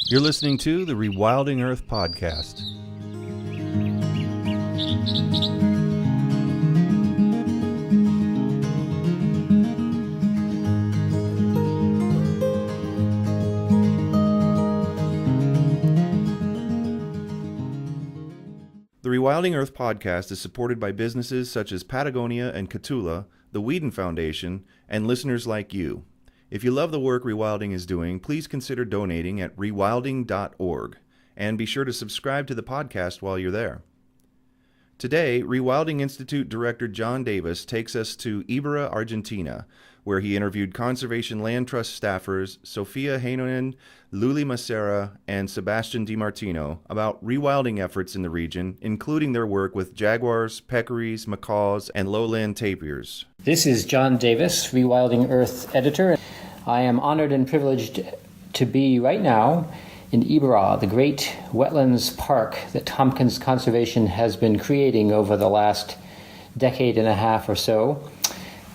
You're listening to the Rewilding Earth podcast. The Rewilding Earth podcast is supported by businesses such as Patagonia and Catula, the Whedon Foundation, and listeners like you. If you love the work Rewilding is doing, please consider donating at rewilding.org, and be sure to subscribe to the podcast while you're there. Today, Rewilding Institute Director John Davis takes us to Ibera Argentina, where he interviewed Conservation Land Trust staffers Sofia Heinonen, Luli Masera, and Sebastian Di Martino about rewilding efforts in the region, including their work with Jaguars, Peccaries, Macaws, and lowland Tapirs. This is John Davis, Rewilding Earth editor. I am honored and privileged to be right now in Iberá, the great wetlands park that Tompkins Conservation has been creating over the last decade and a half or so.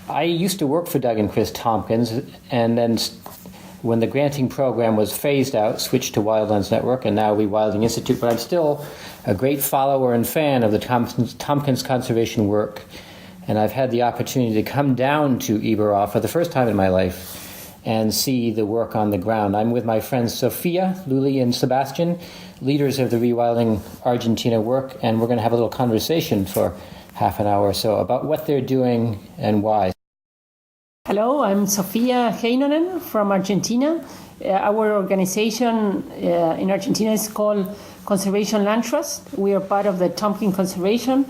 I used to work for Doug and Chris Tompkins, and then when the granting program was phased out, switched to Wildlands Network and now Rewilding Institute, but I'm still a great follower and fan of the Tompkins Conservation work, and I've had the opportunity to come down to Iberá for the first time in my life and see the work on the ground. I'm with my friends Sofia, Luli, and Sebastian, leaders of the Rewilding Argentina work, and we're going to have a little conversation for half an hour or so about what they're doing and why. Hello, I'm Sofia Heinonen from Argentina. Our organization in Argentina is called Conservation Land Trust. We are part of the Tompkins Conservation,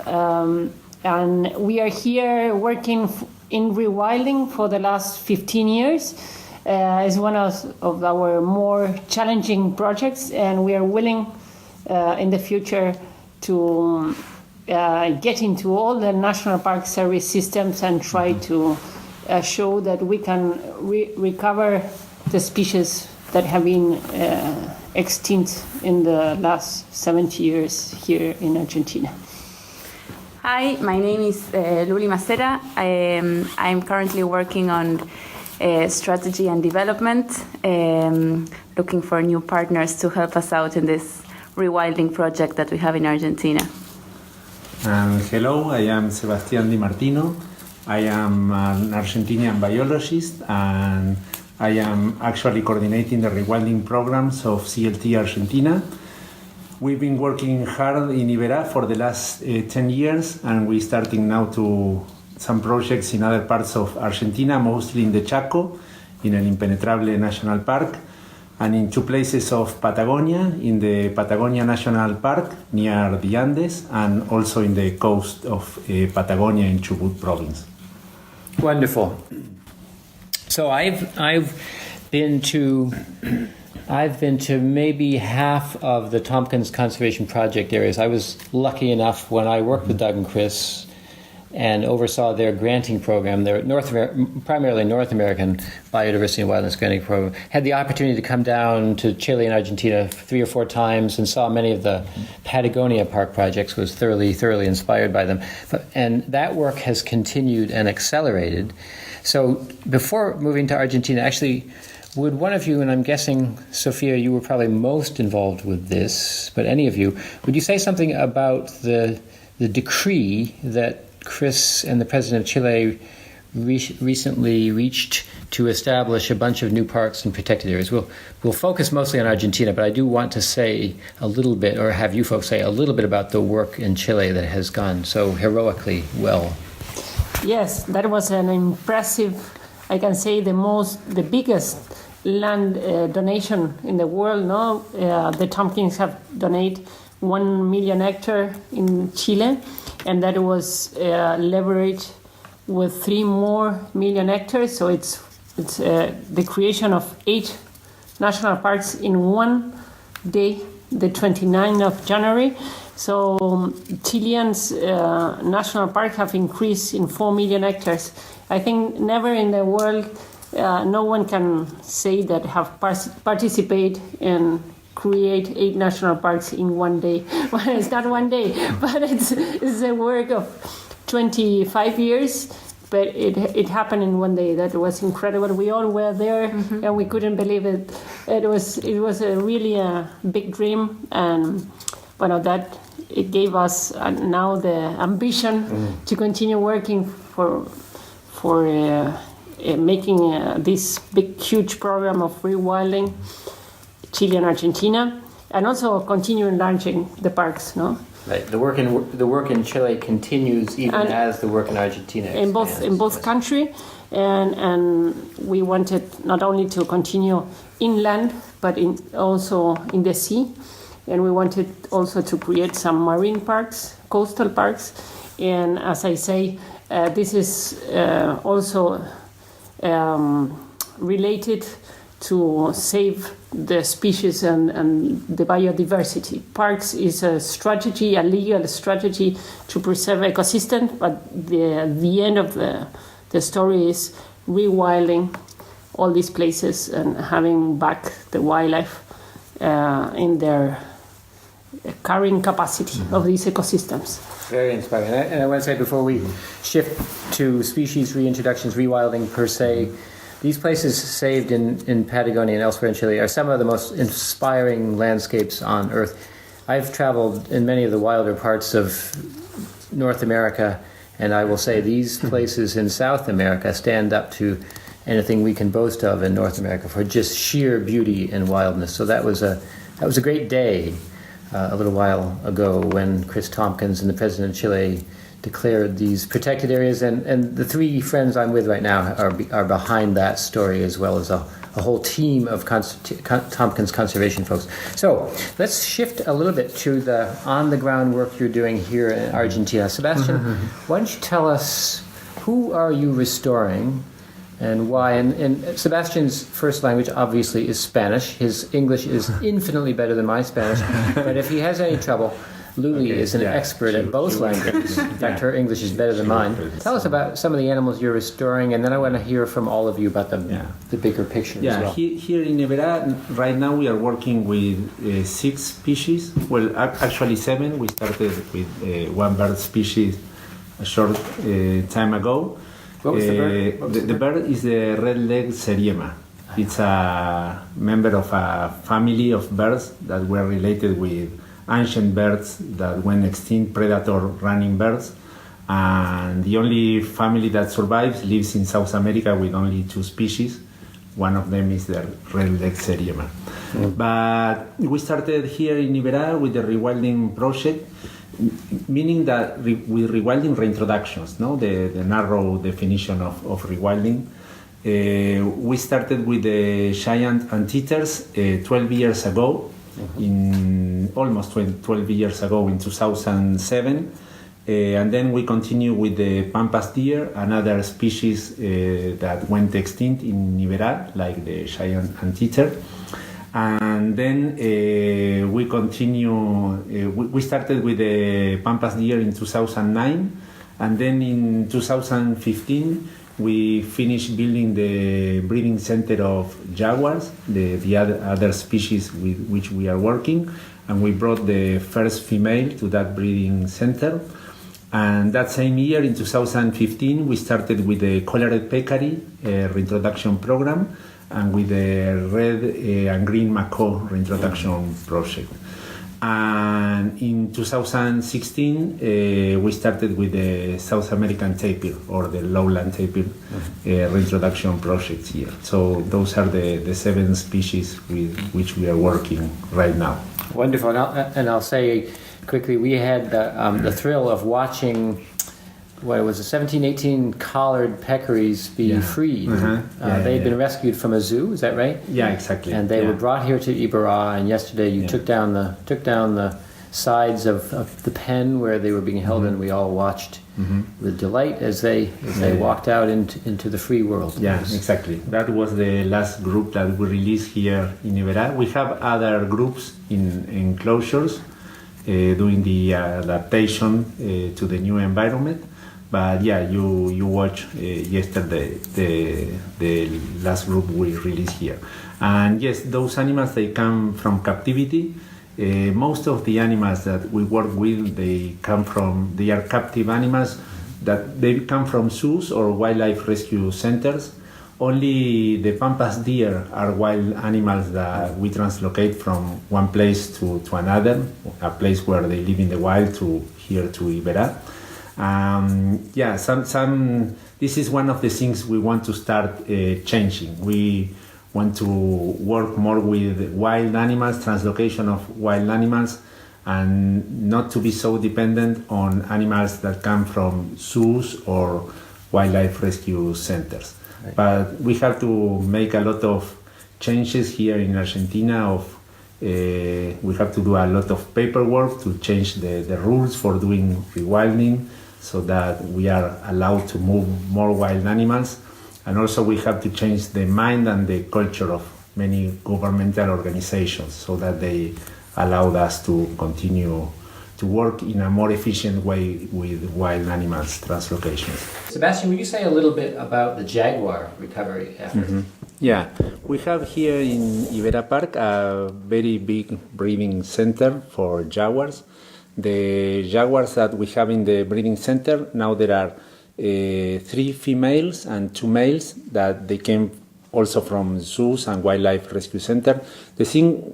and we are here working in rewilding for the last 15 years. It's one of our more challenging projects, and we are willing in the future to get into all the national park service systems and try to show that we can recover the species that have been extinct in the last 70 years here in Argentina. Hi, my name is Luli Masera. I'm currently working on strategy and development, looking for new partners to help us out in this rewilding project that we have in Argentina. Hello, I am Sebastian Di Martino. I am an Argentinian biologist, and I am actually coordinating the rewilding programs of CLT Argentina. We've been working hard in Iberá for the last 10 years, and we're starting now to some projects in other parts of Argentina, mostly in the Chaco, in an impenetrable national park, and in two places of Patagonia, in the Patagonia National Park near the Andes, and also in the coast of Patagonia in Chubut province. Wonderful. So I've been to maybe half of the Tompkins Conservation Project areas. I was lucky enough when I worked with Doug and Chris and oversaw their granting program, their primarily North American Biodiversity and Wildlands Granting Program. Had the opportunity to come down to Chile and Argentina 3 or 4 times and saw many of the Patagonia Park projects, was thoroughly inspired by them. And that work has continued and accelerated. So before moving to Argentina, actually, would one of you, and I'm guessing, Sofia, you were probably most involved with this, but any of you, would you say something about the decree that Chris and the president of Chile recently reached to establish a bunch of new parks and protected areas? We'll focus mostly on Argentina, but I do want to say a little bit, or have you folks say a little bit about the work in Chile that has gone so heroically well. Yes, that was an impressive, I can say the biggest land donation in the world. No, the Tompkins have donated 1 million hectares in Chile, and that was leveraged with 3 more million hectares. So it's the creation of 8 national parks in one day, the 29th of January. So Chilean's national park have increased in 4 million hectares. I think never in the world, no one can say that have participate in create 8 national parks in one day. Well, it's not one day, but it's a work of 25 years. But it happened in one day. That was incredible. We all were there, and we couldn't believe it. It was a really a big dream, and that it gave us now the ambition to continue working for making this big, huge program of rewilding Chile and Argentina, and also continue enlarging the parks. No. Right. The work in Chile continues even as the work in Argentina expands. In both countries, and we wanted not only to continue inland, but also in the sea, and we wanted also to create some marine parks, coastal parks, and as I say, this is also related to save the species and the biodiversity. Parks is a strategy, a legal strategy to preserve ecosystem, but the end of the story is rewilding all these places and having back the wildlife in their carrying capacity of these ecosystems. Very inspiring. And I want to say before we shift to species reintroductions, rewilding per se, these places saved in Patagonia and elsewhere in Chile are some of the most inspiring landscapes on Earth. I've traveled in many of the wilder parts of North America, and I will say these places in South America stand up to anything we can boast of in North America for just sheer beauty and wildness. So that was a great day a little while ago when Chris Tompkins and the President of Chile declared these protected areas, and the three friends I'm with right now are behind that story, as well as a whole team of Tompkins conservation folks. So let's shift a little bit to the on-the-ground work you're doing here in Argentina. Sebastian, why don't you tell us, who are you restoring and why? And Sebastian's first language obviously is Spanish. His English is infinitely better than my Spanish, but if he has any trouble, Luli is an expert at both languages. In fact, her English is better than mine. Tell us about some of the animals you're restoring, and then I want to hear from all of you about the bigger picture as well. Here in Iberá, right now we are working with 6 species. Well, actually 7. We started with one bird species a short time ago. What was the bird? The bird is the red-legged seriema. It's a member of a family of birds that were related with ancient birds that went extinct, predator running birds, and the only family that survives lives in South America with only 2 species. One of them is the red-legged seriema. But we started here in Iberá with the rewilding project, meaning that with rewilding reintroductions, the narrow definition of rewilding. We started with the giant anteaters 12 years ago, almost 12 years ago in 2007, and then we continue with the pampas deer, another species that went extinct in Iberá, like the giant anteater. And then we continue, we started with the pampas deer in 2009, and then in 2015 we finished building the breeding center of jaguars, the other species with which we are working, and we brought the first female to that breeding center. And that same year, in 2015, we started with the colored peccary reintroduction program, and with the red and green macaw reintroduction project. And in 2016, we started with the South American tapir, or the lowland tapir reintroduction project here. So those are the 7 species with which we are working right now. Wonderful. And I'll say quickly, we had the thrill of watching, what it was, 17, 18 collared peccaries be freed. They'd been rescued from a zoo, is that right? Yeah, exactly. And they were brought here to Iberá, and yesterday you took down the sides of the pen where they were being held, and we all watched with delight as they walked out into the free world. Yeah, exactly. That was the last group that we released here in Iberá. We have other groups in enclosures doing the adaptation to the new environment. But yeah, you watched yesterday the last group we released here. And yes, those animals, they come from captivity. Most of the animals that we work with, they are captive animals that they come from zoos or wildlife rescue centers, only the pampas deer are wild animals that we translocate from one place to another, a place where they live in the wild to here to Iberá. This is one of the things we want to start changing. We want to work more with wild animals, translocation of wild animals, and not to be so dependent on animals that come from zoos or wildlife rescue centers. Right. But we have to make a lot of changes here in Argentina. We have to do a lot of paperwork to change the rules for doing rewilding so that we are allowed to move more wild animals. And also we have to change the mind and the culture of many governmental organizations so that they allowed us to continue to work in a more efficient way with wild animals translocations. Sebastian, would you say a little bit about the jaguar recovery effort? Mm-hmm. Yeah, we have here in Ibera Park a very big breeding center for jaguars. The jaguars that we have in the breeding center, now there are 3 females and 2 males that they came also from zoos and wildlife rescue center. The thing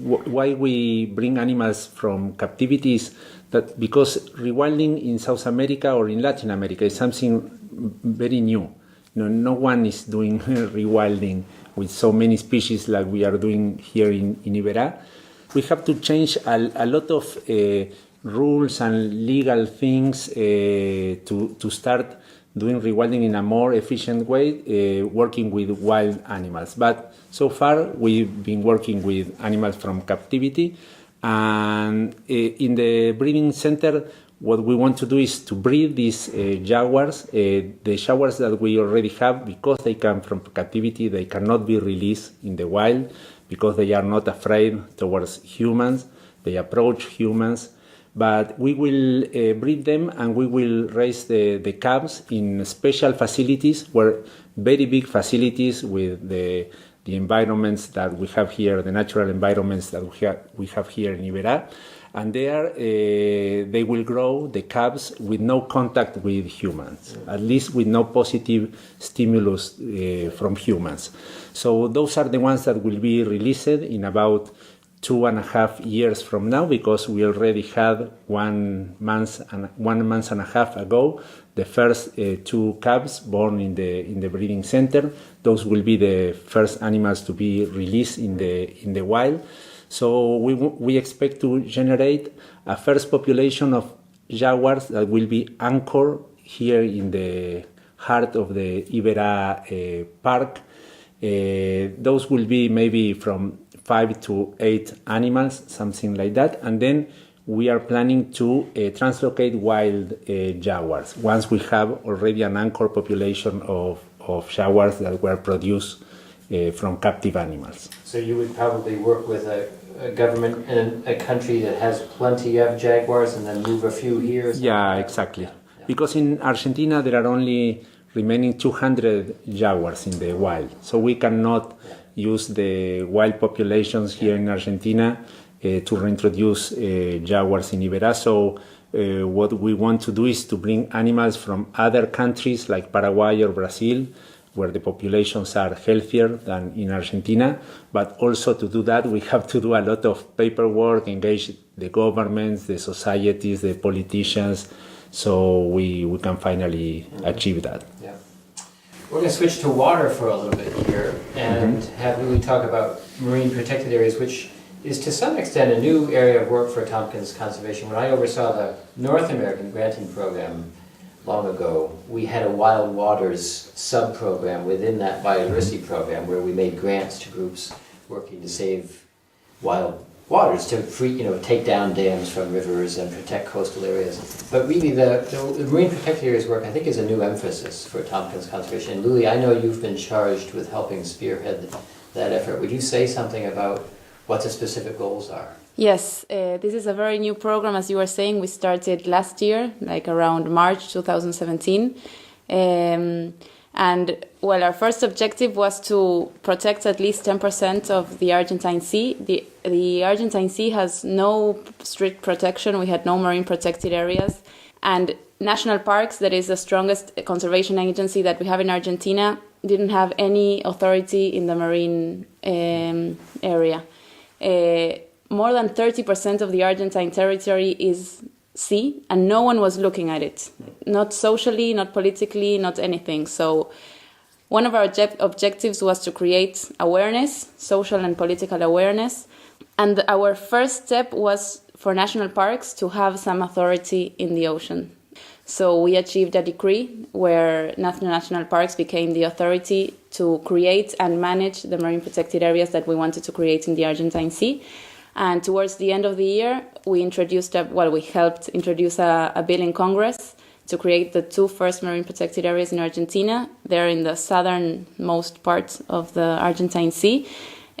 why we bring animals from captivity is that because rewilding in South America or in Latin America is something very new. No one is doing rewilding with so many species like we are doing here in Iberá. We have to change a lot of rules and legal things to start doing rewilding in a more efficient way, working with wild animals. But so far, we've been working with animals from captivity. And in the breeding center, what we want to do is to breed these jaguars. The jaguars that we already have, because they come from captivity, they cannot be released in the wild because they are not afraid towards humans. They approach humans. But we will breed them and we will raise the cubs in special facilities, very big facilities with the environments that we have here, the natural environments that we have here in Iberá. And there they will grow, the cubs, with no contact with humans, at least with no positive stimulus from humans. So those are the ones that will be released in about 2.5 years from now, because we already had 1 month and a half ago the first 2 cubs born in the breeding center. Those will be the first animals to be released in the wild. So we expect to generate a first population of jaguars that will be anchored here in the heart of the Ibera Park. Those will be maybe from 5 to 8 animals, something like that. And then we are planning to translocate wild jaguars once we have already an anchor population of jaguars that were produced from captive animals. So you would probably work with a government in a country that has plenty of jaguars and then move a few here? Yeah, exactly. Yeah. Because in Argentina there are only remaining 200 jaguars in the wild. So we cannot use the wild populations here in Argentina to reintroduce jaguars in Iberá. So what we want to do is to bring animals from other countries like Paraguay or Brazil, where the populations are healthier than in Argentina. But also to do that, we have to do a lot of paperwork, engage the governments, the societies, the politicians, so we can finally achieve that. Yeah. We're going to switch to water for a little bit here and have Luli talk about marine protected areas, which is to some extent a new area of work for Tompkins Conservation. When I oversaw the North American granting program long ago, we had a wild waters sub-program within that biodiversity program where we made grants to groups working to save wild waters, to take down dams from rivers and protect coastal areas. But really the marine protected areas work, I think, is a new emphasis for Tompkins Conservation. And Luli, I know you've been charged with helping spearhead that effort. Would you say something about what the specific goals are? Yes, this is a very new program. As you were saying, we started last year, like around March 2017. And well, our first objective was to protect at least 10% of the Argentine Sea. The Argentine Sea has no strict protection. We had no marine protected areas. And national parks, that is the strongest conservation agency that we have in Argentina, didn't have any authority in the marine area. More than 30% of the Argentine territory is sea, and no one was looking at it. Not socially, not politically, not anything. So one of our objectives was to create awareness, social and political awareness. And our first step was for national parks to have some authority in the ocean. So we achieved a decree where national parks became the authority to create and manage the marine protected areas that we wanted to create in the Argentine Sea. And towards the end of the year, we helped introduce a bill in Congress to create the 2 first marine protected areas in Argentina. They're in the southernmost part of the Argentine Sea.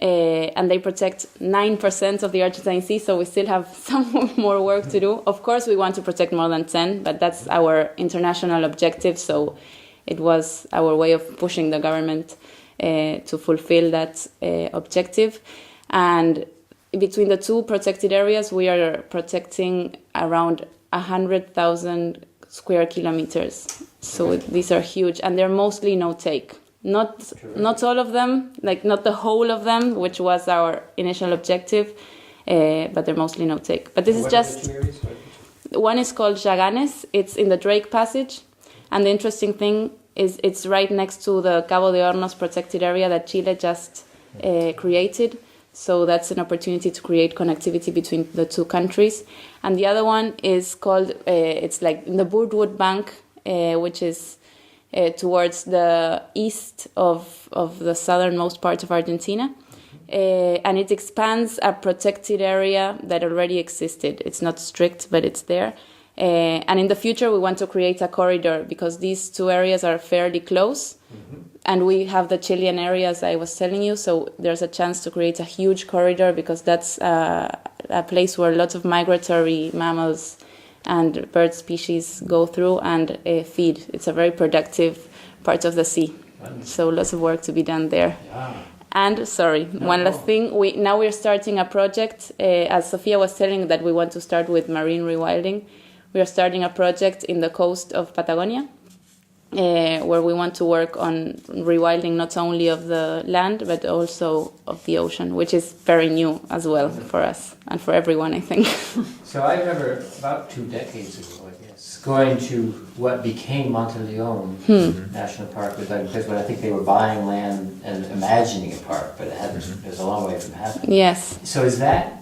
And they protect 9% of the Argentine Sea, so we still have some more work to do. Of course, we want to protect more than 10, but that's our international objective, so it was our way of pushing the government to fulfill that objective. And between the 2 protected areas, we are protecting around 100,000 square kilometers. So these are huge, and they're mostly no-take. Not all of them, like not the whole of them, which was our initial objective, but they're mostly no-take. But this is just... One is called Yaganes. It's in the Drake Passage, and the interesting thing is it's right next to the Cabo de Hornos protected area that Chile just created. So that's an opportunity to create connectivity between the 2 countries. And the other one is called, it's like in the Birdwood Bank, which is towards the east of the southernmost part of Argentina. And it expands a protected area that already existed. It's not strict, but it's there. And in the future, we want to create a corridor because these 2 areas are fairly close. Mm-hmm. And we have the Chilean area, as I was telling you, so there's a chance to create a huge corridor because that's a place where lots of migratory mammals and bird species go through and feed. It's a very productive part of the sea. So lots of work to be done there. Yeah. And one last thing. We're starting a project, as Sofia was telling that we want to start with marine rewilding. We are starting a project in the coast of Patagonia, where we want to work on rewilding not only of the land but also of the ocean, which is very new as well for us and for everyone, I think. So I remember about 2 decades ago, I guess, going to what became Monte Leon National Park with Doug Chris, but I think they were buying land and imagining a park, but it was a long way from happening. Yes. So is that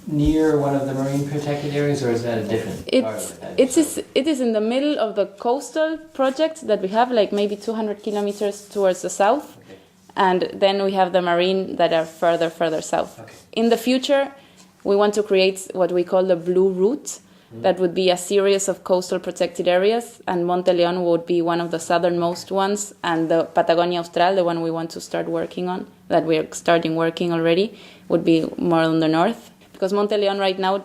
near one of the marine protected areas, or is that a different part of it? It is in the middle of the coastal project that we have, like maybe 200 kilometers towards the south. Okay. And then we have the marine that are further south. Okay. In the future, we want to create what we call the Blue Route. That would be a series of coastal protected areas, and Monte Leon would be one of the southernmost ones, and the Patagonia Austral, the one we want to start working on, that we are starting working already, would be more on the north. Because Monte Leon right now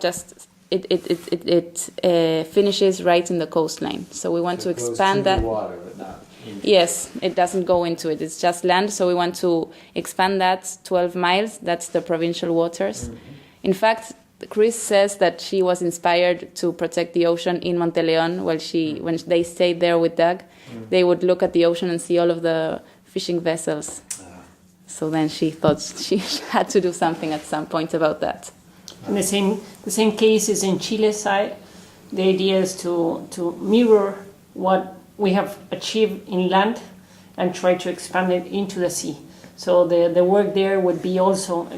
finishes right in the coastline, so we want to expand that. Water, but not yes, it doesn't go into it; it's just land. So we want to expand that 12 miles. That's the provincial waters. Mm-hmm. In fact, Chris says that she was inspired to protect the ocean in Monte Leon when they stayed there with Doug. Mm-hmm. They would look at the ocean and see all of the fishing vessels. So then she thought she had to do something at some point about that. And the same case is in Chile's side. The idea is to mirror what we have achieved in land and try to expand it into the sea. So the work there would be also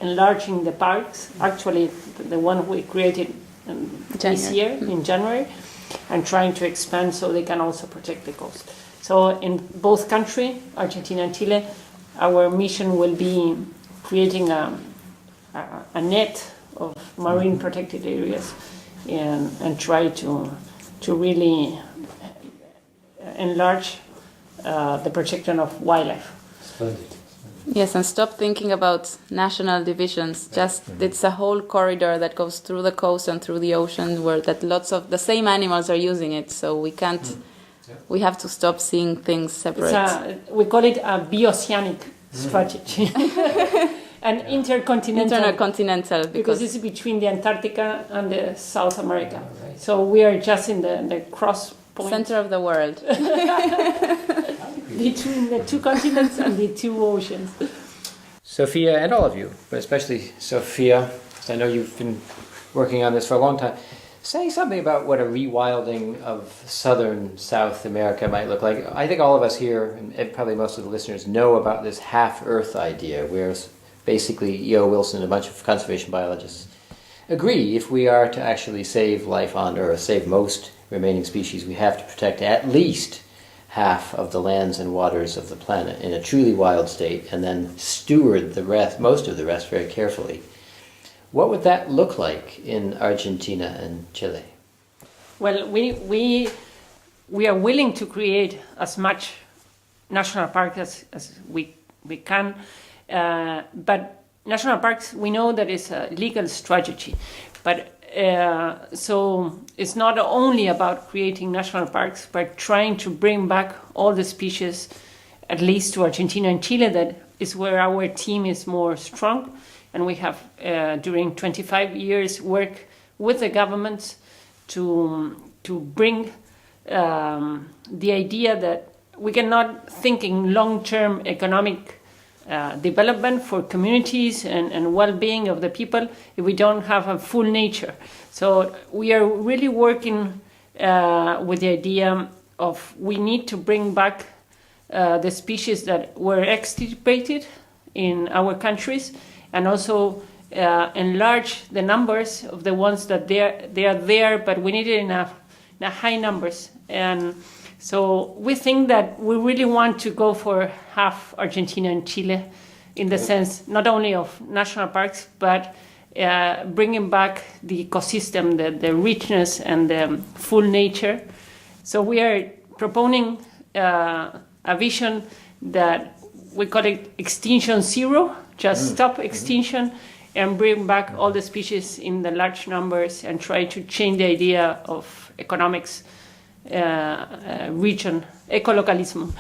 enlarging the parks. Actually, the one we created this year in January, and trying to expand so they can also protect the coast. So in both countries, Argentina and Chile, our mission will be creating a net of marine protected areas and try to really enlarge the protection of wildlife. Splendid. Yes, and stop thinking about national divisions. It's a whole corridor that goes through the coast and through the ocean where that lots of the same animals are using it. So we can't. We have to stop seeing things separate. We call it a bioceanic strategy. An intercontinental. Because it's between the Antarctica and the South America. Oh, right. So we are just in the cross point. Center of the world. between the two continents and the two oceans. Sophia, and all of you, but especially Sophia, because I know you've been working on this for a long time, say something about what a rewilding of southern South America might look like. I think all of us here, and probably most of the listeners, know about this half-Earth idea, where basically E.O. Wilson and a bunch of conservation biologists agree if we are to actually save life on Earth, save most remaining species, we have to protect at least half of the lands and waters of the planet in a truly wild state, and then steward the rest, most of the rest, very carefully. What would that look like in Argentina and Chile? Well, we are willing to create as much national park as we can, but national parks, we know that it's a legal strategy, but so it's not only about creating national parks, but trying to bring back all the species, at least to Argentina and Chile. That is where our team is more strong, and we have during 25 years worked with the governments to bring the idea that we cannot think in long-term economic development for communities and well-being of the people if we don't have a full nature. So we are really working with the idea of we need to bring back the species that were extirpated in our countries, and also enlarge the numbers of the ones that they are there, but we need it in a high numbers. And so we think that we really want to go for half Argentina and Chile, in the sense not only of national parks, but bringing back the ecosystem, the richness and the full nature. So we are proponing a vision that we call it Extinction Zero, just stop extinction and bring back all the species in the large numbers, and try to change the idea of economics, region, ecolocalism,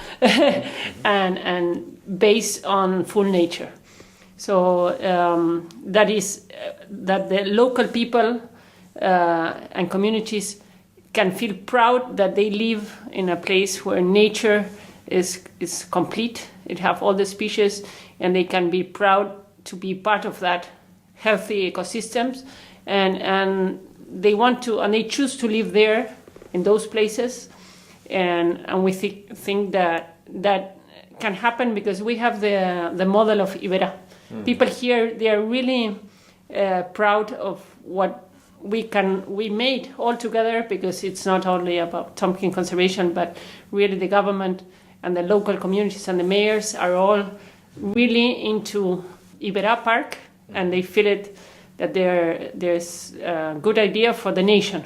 and based on full nature. So that is that the local people and communities can feel proud that they live in a place where nature is complete. It have all the species, and they can be proud to be part of that healthy ecosystems, and they want to, and they choose to live there in those places, and we think that can happen because we have the model of Iberá. People here, they are really proud of what we made all together, because it's not only about Tompkins conservation, but really the government and the local communities and the mayors are all really into Iberá Park, and they feel it that there's a good idea for the nation.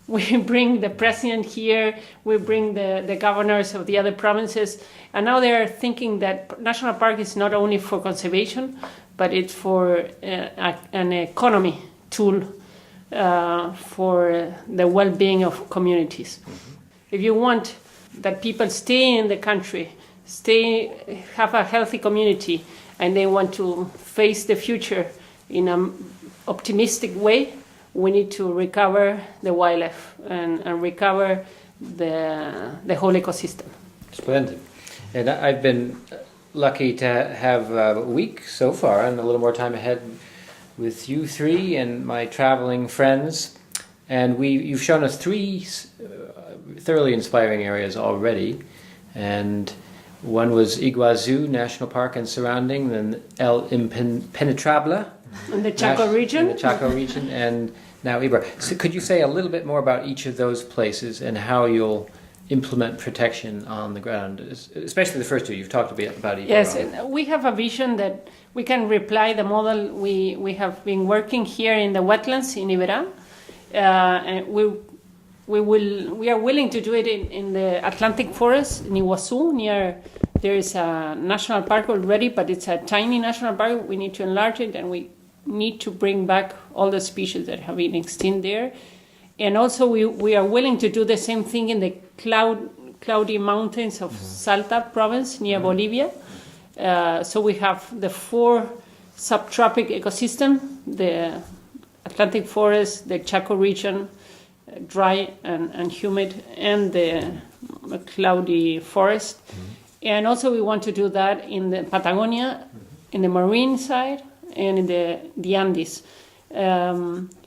We bring the president here, we bring the governors of the other provinces, and now they're thinking that national park is not only for conservation, but it's for an economy tool for the well-being of communities. If you want that people stay in the country, have a healthy community, and they want to face the future in an optimistic way, we need to recover the wildlife and recover the whole ecosystem. Splendid. And I've been lucky to have a week so far, and a little more time ahead with you three and my traveling friends. And you've shown us three thoroughly inspiring areas already. And one was Iguazu National Park and surrounding, then El Impenetrable in the Chaco region. In the Chaco region, and now Iberá. So could you say a little bit more about each of those places and how you'll implement protection on the ground, especially the first two? You've talked a bit about Iberá. Yes, we have a vision that we can reply the model we have been working here in the wetlands in Iberá. And we are willing to do it in the Atlantic forest in Iguazu. There is a national park already, but it's a tiny national park. We need to enlarge it, and we need to bring back all the species that have been extinct there. And also we are willing to do the same thing in the cloudy mountains of Salta province near Bolivia. So we have the 4 subtropic ecosystem, the Atlantic forest, the Chaco region, dry and humid, and the cloudy forest. And also we want to do that in the Patagonia, in the marine side, and in the Andes.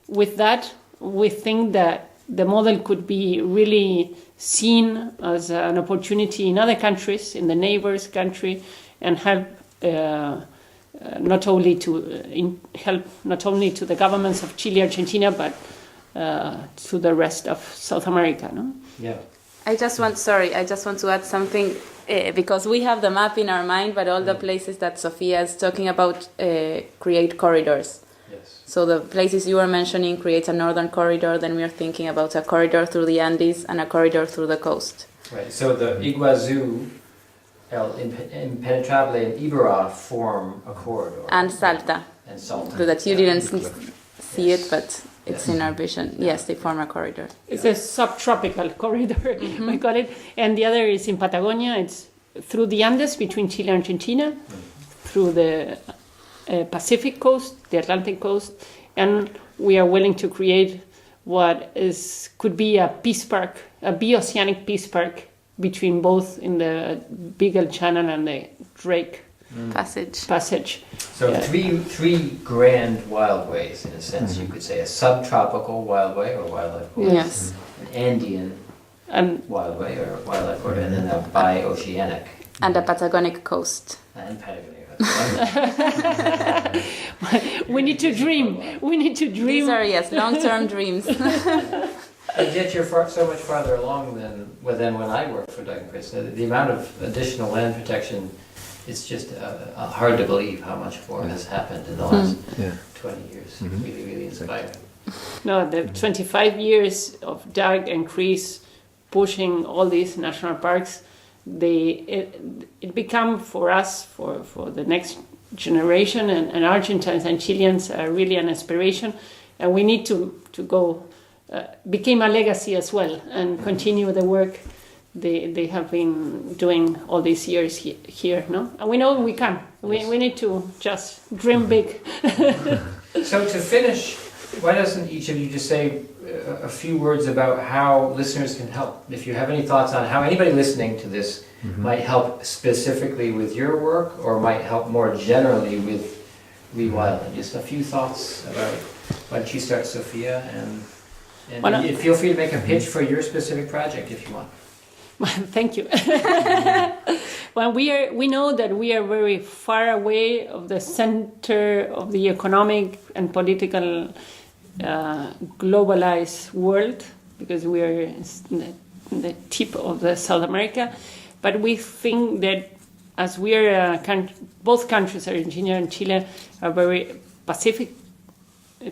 With that, we think that the model could be really seen as an opportunity in other countries, in the neighbors' country, and help not only to the governments of Chile, Argentina, but to the rest of South America. No? Yeah. I just want to add something because we have the map in our mind, but all the places that Sofia is talking about create corridors. Yes. So the places you were mentioning create a northern corridor, then we are thinking about a corridor through the Andes and a corridor through the coast. Right. So the Iguazu, El Impenetrable, and Iberá form a corridor. And Salta. And Salta. So that you didn't see Yes. it, but it's in our vision. Yes, they form a corridor. It's a subtropical corridor, we call it. And the other is in Patagonia. It's through the Andes between Chile and Argentina, through the Pacific coast, the Atlantic coast. And we are willing to create what could be a peace park, a bioceanic peace park between both in the Beagle Channel and the Drake Passage. So three grand wildways, in a sense, you could say. A subtropical wildway or wildlife corridor. Yes. An Andean wildway or wildlife corridor, and then a bi-oceanic. And the Patagonic coast. And Patagonia. We need to dream. These are, long-term dreams. And yet you're so much farther along than when I worked for Doug and Chris. The amount of additional land protection, it's just hard to believe how much more has happened in the last 20 years. Really, really inspiring. No, the 25 years of Doug and Chris pushing all these national parks, it become for us, for the next generation, and Argentines and Chileans are really an inspiration, and we need to go, became a legacy as well, and continue the work they have been doing all these years here, no? And we know we can. We need to just dream big. So to finish, why doesn't each of you just say a few words about how listeners can help? If you have any thoughts on how anybody listening to this might help specifically with your work, or might help more generally with Rewilding. Just a few thoughts about it. Why don't you start, Sofia, and feel free to make a pitch for your specific project if you want. Thank you. Well, we know that we are very far away of the center of the economic and political globalized world, because we are in the tip of the South America. But we think that as we are both countries, Argentina and Chile, are very Pacific,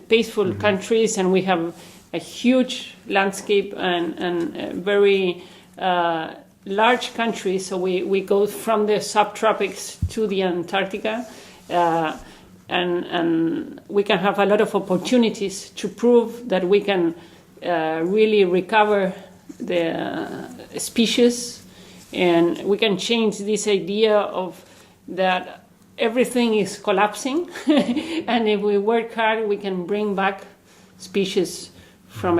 peaceful countries, and we have a huge landscape and very large country. So we go from the subtropics to the Antarctica, and we can have a lot of opportunities to prove that we can really recover the species, and we can change this idea of that everything is collapsing, and if we work hard, we can bring back species from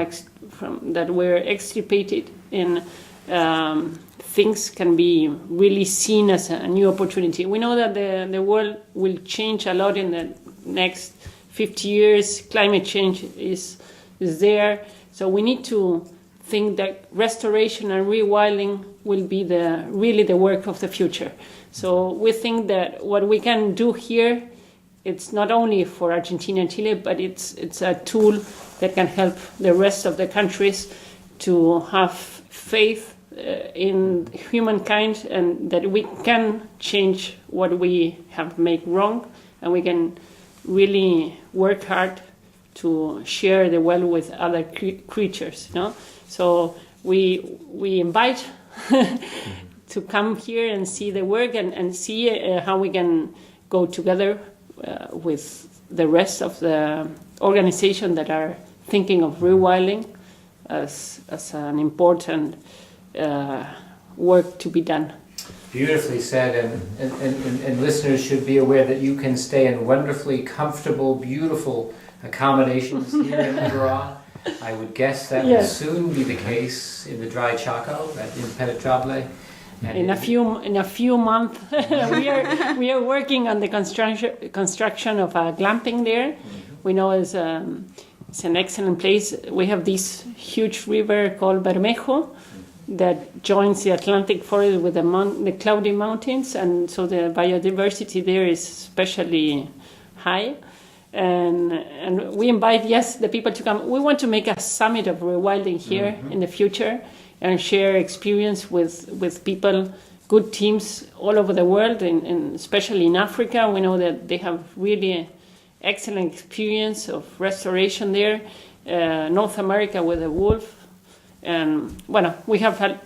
that were extirpated, and things can be really seen as a new opportunity. We know that the world will change a lot in the next 50 years. Climate change is there, so we need to think that restoration and rewilding will be really the work of the future. So we think that what we can do here, it's not only for Argentina and Chile, but it's a tool that can help the rest of the countries to have faith in humankind, and that we can change what we have made wrong, and we can really work hard to share the world with other creatures. No? So we invite to come here and see the work and see how we can go together with the rest of the organization that are thinking of rewilding as an important work to be done. Beautifully said, and listeners should be aware that you can stay in wonderfully comfortable, beautiful accommodations here in Iberá. I would guess that will soon be the case in the dry Chaco at Impenetrable. In a few months, we are working on the construction of a glamping there. We know it's an excellent place. We have this huge river called Bermejo that joins the Atlantic forest with the cloudy mountains, and so the biodiversity there is especially high. And we invite, the people to come. We want to make a summit of rewilding here in the future and share experience with people, good teams all over the world, and especially in Africa. We know that they have really excellent experience of restoration there. North America with the wolf. And we have a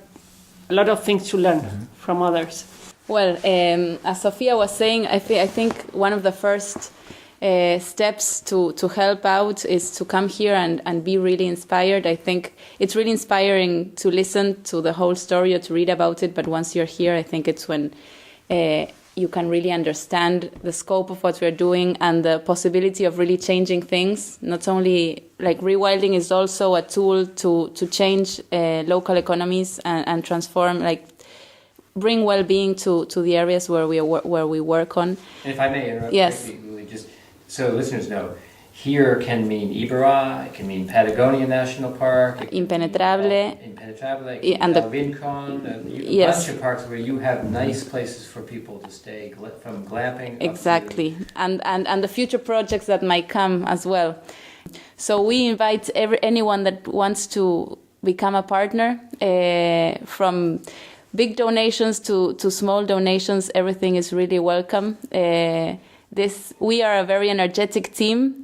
lot of things to learn from others. Well, as Sofia was saying, I think one of the first steps to help out is to come here and be really inspired. I think it's really inspiring to listen to the whole story or to read about it, but once you're here, I think it's when you can really understand the scope of what we're doing and the possibility of really changing things. Not only, like, rewilding is also a tool to change local economies and transform, like, bring well-being to the areas where we work on. And if I may interrupt, yes. Luli, just so listeners know, here can mean Iberá, it can mean Patagonia National Park, Impenetrable, and the Rincon, a bunch of parks where you have nice places for people to stay, from glamping. Exactly, and the future projects that might come as well. So we invite anyone that wants to become a partner, from big donations to small donations. Everything is really welcome. We are a very energetic team.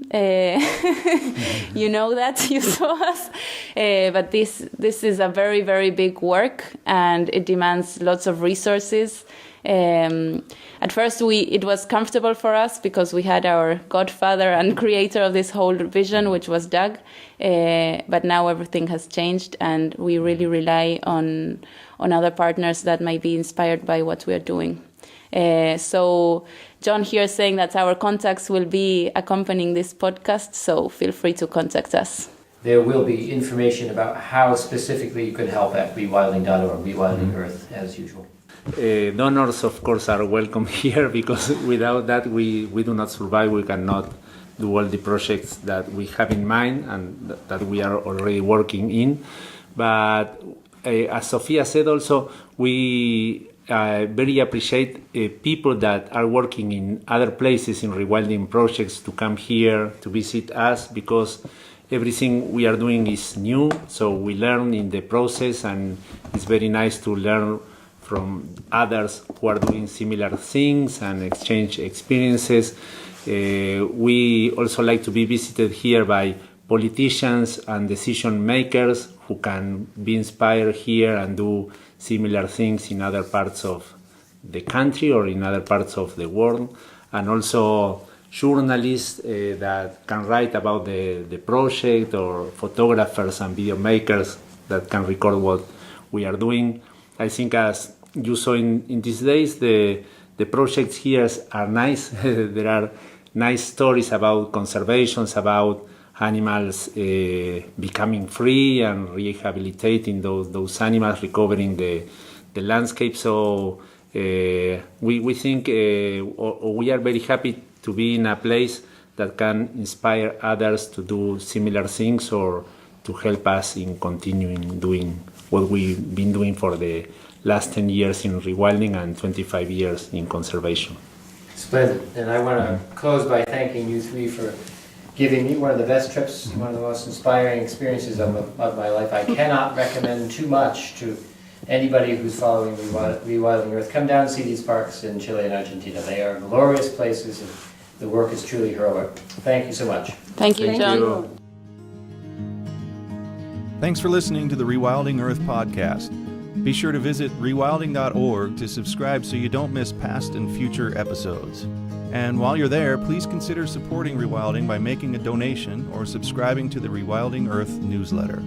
You know that, you saw us. But this is a very, very big work, and it demands lots of resources. At first, it was comfortable for us because we had our godfather and creator of this whole vision, which was Doug. But now everything has changed, and we really rely on other partners that might be inspired by what we are doing. So John here is saying that our contacts will be accompanying this podcast, so feel free to contact us. There will be information about how specifically you can help at rewilding.org, Rewilding Earth, as usual. Donors, of course, are welcome here, because without that we do not survive. We cannot do all the projects that we have in mind and that we are already working in. But as Sofia said also, we very appreciate people that are working in other places in rewilding projects to come here to visit us, because everything we are doing is new, so we learn in the process, and it's very nice to learn from others who are doing similar things and exchange experiences. We also like to be visited here by politicians and decision makers who can be inspired here and do similar things in other parts of the country or in other parts of the world, and also journalists that can write about the project, or photographers and video makers that can record what we are doing. I think, as you saw in these days, the projects here are nice. There are nice stories about conservations, about animals becoming free and rehabilitating those animals, recovering the landscape. So we think, or we are very happy to be in a place that can inspire others to do similar things, or to help us in continuing doing what we've been doing for the last 10 years in rewilding and 25 years in conservation. Splendid. And I want to close by thanking you three for giving me one of the best trips, one of the most inspiring experiences of my life. I cannot recommend too much to anybody who's following Rewilding Earth. Come down and see these parks in Chile and Argentina. They are glorious places, and the work is truly heroic. Thank you so much. Thank you, John. Thanks for listening to the Rewilding Earth podcast. Be sure to visit rewilding.org to subscribe so you don't miss past and future episodes. And while you're there, please consider supporting Rewilding by making a donation or subscribing to the Rewilding Earth newsletter.